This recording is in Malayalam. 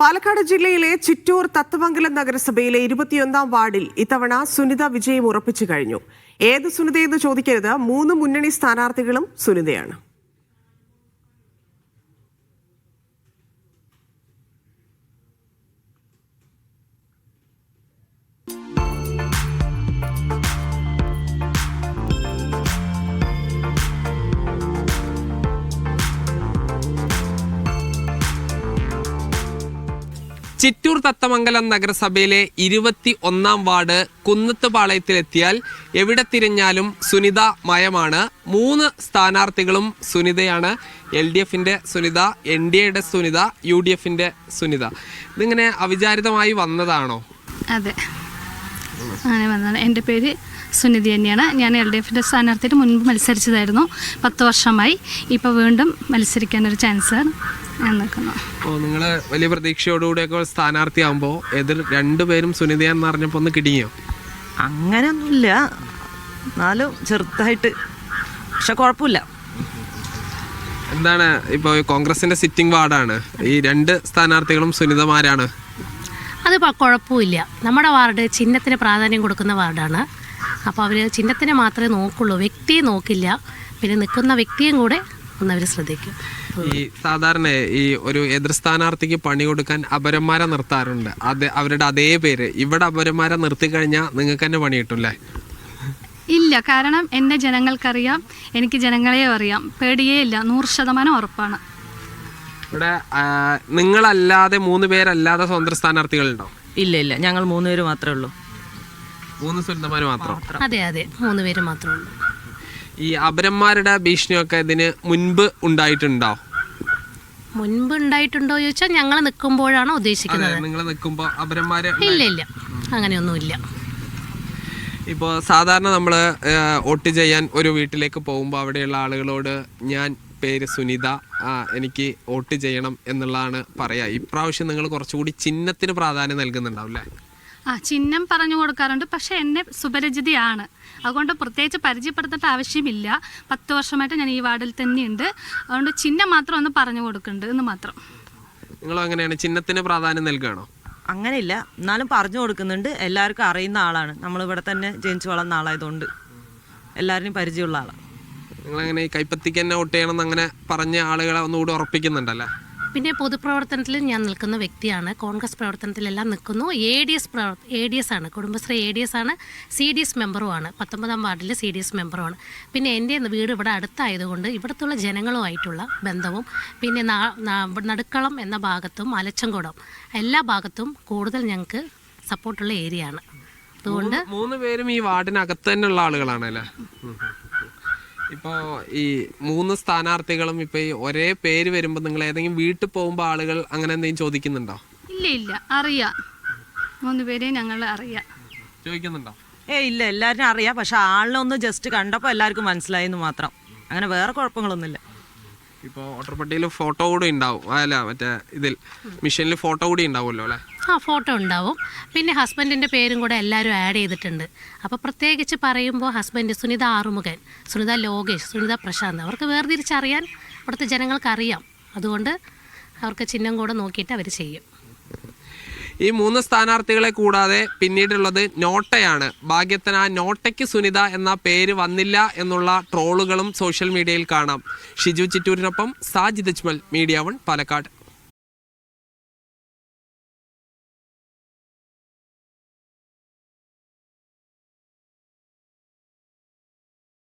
പാലക്കാട് ജില്ലയിലെ ചിറ്റൂർ തത്തമംഗലം നഗരസഭയിലെ 21ാം വാർഡിൽ ഇത്തവണ സുനിത വിജയം ഉറപ്പിച്ചു കഴിഞ്ഞു. ഏത് സുനിതയെന്ന് ചോദിക്കരുത്, 3 മുന്നണി സ്ഥാനാർത്ഥികളും സുനിതയാണ്. ചിറ്റൂർ തത്തമംഗലം നഗരസഭയിലെ 21ാം വാർഡ് കുന്നത്തുപാളയത്തിലെത്തിയാൽ എവിടെ തിരിഞ്ഞാലും സുനിത മയമാണ്. 3 സ്ഥാനാർത്ഥികളും സുനിതയാണ്. LDFന്റെ സുനിത, NDAയുടെ സുനിത, UDFന്റെ സുനിത. ഇതിങ്ങനെ അവിചാരിതമായി വന്നതാണോ? അതെ, അങ്ങനെ വന്നതാണ്. എൻ്റെ പേര് സുനിധി തന്നെയാണ്. ഞാൻ LDFന്റെ സ്ഥാനാർത്ഥിയുടെ മുൻപ് മത്സരിച്ചതായിരുന്നു. 10 വർഷമായി. ഇപ്പോൾ വീണ്ടും മത്സരിക്കാനൊരു ചാൻസാണ് ഞാൻ നിൽക്കുന്നത്. നിങ്ങൾ വലിയ പ്രതീക്ഷയോടുകൂടിയൊക്കെ സ്ഥാനാർത്ഥിയാകുമ്പോൾ എതിർ 2 പേരും സുനിതയെന്ന് അറിഞ്ഞപ്പോൾ ഒന്ന് കിടിയോ? അങ്ങനെയൊന്നുമില്ല, എന്നാലും ചെറുതായിട്ട്, പക്ഷെ കുഴപ്പമില്ല. എന്താണ് ഇപ്പോൾ കോൺഗ്രസിന്റെ സിറ്റിംഗ് വാർഡാണ്, ഈ 2 സ്ഥാനാർത്ഥികളും സുനിതമാരാണ്. അത് കുഴപ്പമില്ല. നമ്മുടെ വാർഡ് ചിഹ്നത്തിന് പ്രാധാന്യം കൊടുക്കുന്ന വാർഡാണ്. അപ്പോൾ അവർ ചിഹ്നത്തിനെ മാത്രമേ നോക്കുള്ളൂ, വ്യക്തിയെ നോക്കില്ല. പിന്നെ നിൽക്കുന്ന വ്യക്തിയും കൂടെ ഒന്നവർ ശ്രദ്ധിക്കും. ഈ സാധാരണ ഈ ഒരു എതിർ സ്ഥാനാർത്ഥിക്ക് പണി കൊടുക്കാൻ അപരന്മാരെ നിർത്താറുണ്ട്. അവരുടെ അതേ പേര് ഇവിടെ അപരന്മാരെ നിർത്തി കഴിഞ്ഞാൽ നിങ്ങൾക്ക് തന്നെ പണി കിട്ടും അല്ലേ? ഇല്ല, കാരണം എന്നെ ജനങ്ങൾക്കറിയാം, എനിക്ക് ജനങ്ങളെയും അറിയാം. പേടിയേ ഇല്ല, 100% ഉറപ്പാണ്. ഇവിടെ നിങ്ങളല്ലാതെ 3 പേരല്ലാതെ സ്വതന്ത്ര സ്ഥാനാർത്ഥികളുണ്ടോ? ഇല്ല, ഞങ്ങൾ 3 പേര് മാത്രമേ ഉള്ളൂ. 3 സുനിതമാര് മാത്രം? അതെ, 3 പേര് മാത്രമേ ഉള്ളൂ. ഈ അപരന്മാരുടെ ഭീഷണിയൊക്കെ ഇതിന് മുൻപ് ഉണ്ടായിട്ടുണ്ടോ? മുൻപ് ഉണ്ടായിട്ടുണ്ടോ ചോദിച്ചാൽ ഞങ്ങൾ നിൽക്കുമ്പോഴാണോ ഉദ്ദേശിക്കുന്നത്? നിങ്ങൾ നിൽക്കുമ്പോൾ അപരന്മാര്? ഇല്ല, അങ്ങനെയൊന്നുമില്ല. ഇപ്പോൾ സാധാരണ നമ്മൾ വോട്ട് ചെയ്യാൻ ഒരു വീട്ടിലേക്ക് പോകുമ്പോൾ അവിടെയുള്ള ആളുകളോട് ഞാൻ പേര് സുനിത, എനിക്ക് വോട്ട് ചെയ്യണം എന്നുള്ളതാണ് പറയാ. ഇപ്രാവശ്യം നിങ്ങൾ കുറച്ചുകൂടി ചിഹ്നത്തിന് പ്രാധാന്യം നൽകുന്നുണ്ടാവും അല്ലേ? ചിഹ്നം പറഞ്ഞു കൊടുക്കാറുണ്ട്. പക്ഷേ എന്നെ സുപരിചിതയാണ്, അതുകൊണ്ട് പ്രത്യേകിച്ച് പരിചയപ്പെടുത്തേണ്ട ആവശ്യമില്ല. 10 വർഷമായിട്ട് ഞാൻ ഈ വാർഡിൽ തന്നെയുണ്ട്. അതുകൊണ്ട് ചിഹ്നം മാത്രം ഒന്ന് പറഞ്ഞു കൊടുക്കുന്നുണ്ട് എന്ന് മാത്രം. നിങ്ങൾ അങ്ങനെയാണ് ചിഹ്നത്തിന് പ്രാധാന്യം നൽകുകയാണോ? അങ്ങനെയില്ല, എന്നാലും പറഞ്ഞു കൊടുക്കുന്നുണ്ട്. എല്ലാവർക്കും അറിയുന്ന ആളാണ്, നമ്മളിവിടെ തന്നെ ജനിച്ചു വളർന്ന ആളായതുകൊണ്ട് എല്ലാവരും പരിചയമുള്ള ആളാണ്. നിങ്ങളങ്ങനെ ഈ കൈപ്പത്തിക്ക് തന്നെ വോട്ട് ചെയ്യണം എന്നങ്ങനെ പറഞ്ഞ ആളുകളെ ഒന്നുകൂടി ഉറപ്പിക്കുന്നുണ്ടല്ലേ? പിന്നെ പൊതുപ്രവർത്തനത്തിൽ ഞാൻ നിൽക്കുന്ന വ്യക്തിയാണ്. കോൺഗ്രസ് പ്രവർത്തനത്തിലെല്ലാം നിൽക്കുന്നു. ADS ആണ്, കുടുംബശ്രീ ADS ആണ്, CDS മെമ്പറുമാണ്. 19ാം വാർഡിൽ CDS മെമ്പറുമാണ്. പിന്നെ എൻ്റെ വീട് ഇവിടെ അടുത്തായതുകൊണ്ട് ഇവിടുത്തുള്ള ജനങ്ങളുമായിട്ടുള്ള ബന്ധവും, പിന്നെ നടുക്കളം എന്ന ഭാഗത്തും അലച്ചംകുടം എല്ലാ ഭാഗത്തും കൂടുതൽ ഞങ്ങൾക്ക് സപ്പോർട്ടുള്ള ഏരിയ ആണ്. അതുകൊണ്ട് 3 പേരും ഈ വാർഡിനകത്ത് തന്നെയുള്ള ആളുകളാണല്ലേ? ഇപ്പോൾ ഈ 3 സ്ഥാനാർത്ഥികളും ഇപ്പോൾ ഈ ഒരേ പേര് വരുമ്പോൾ നിങ്ങൾ ഏതെങ്കിലും വീട്ടിൽ പോകുമ്പോൾ ആളുകൾ അങ്ങനെ എന്തെങ്കിലും ചോദിക്കുന്നുണ്ടോ? ഇല്ല, അറിയാം. 3 പേരെയും ഞങ്ങൾ അറിയാം. ചോദിക്കുന്നുണ്ടോ? ഇല്ല, എല്ലാവരും അറിയാം. പക്ഷെ ആളിനെ ഒന്ന് ജസ്റ്റ് കണ്ടപ്പോൾ എല്ലാവർക്കും മനസ്സിലായെന്ന് മാത്രം. അങ്ങനെ വേറെ കുഴപ്പങ്ങളൊന്നുമില്ല. ഇപ്പോൾ വോട്ടർപട്ടികയിൽ ഫോട്ടോ കൂടി ഉണ്ടാവും, അല്ല മറ്റേ ഇതിൽ മിഷനിൽ ഫോട്ടോ കൂടി ഉണ്ടാവുമല്ലോ അല്ലേ? ഫോട്ടോ ഉണ്ടാവും. പിന്നെ ഹസ്ബൻഡിൻ്റെ പേരും കൂടെ എല്ലാവരും ആഡ് ചെയ്തിട്ടുണ്ട്. അപ്പോൾ പ്രത്യേകിച്ച് പറയുമ്പോൾ ഹസ്ബൻഡ് സുനിത ആറുമുഖൻ, സുനിത ലോകേഷ്, സുനിത പ്രശാന്ത്, അവർക്ക് വേർതിരിച്ചറിയാൻ ഇവിടുത്തെ ജനങ്ങൾക്കറിയാം. അതുകൊണ്ട് അവർക്ക് ചിഹ്നം കൂടെ നോക്കിയിട്ട് അവർ ചെയ്യും. ഈ 3 സ്ഥാനാർത്ഥികളെ കൂടാതെ പിന്നീടുള്ളത് നോട്ടയാണ്. ഭാഗ്യത്തിന് ആ നോട്ടയ്ക്ക് സുനിത എന്ന പേര് വന്നില്ല എന്നുള്ള ട്രോളുകളും സോഷ്യൽ മീഡിയയിൽ കാണാം. ഷിജു ചിറ്റൂരിനൊപ്പം സാജിദ് അജ്മൽ, മീഡിയ 1 പാലക്കാട്.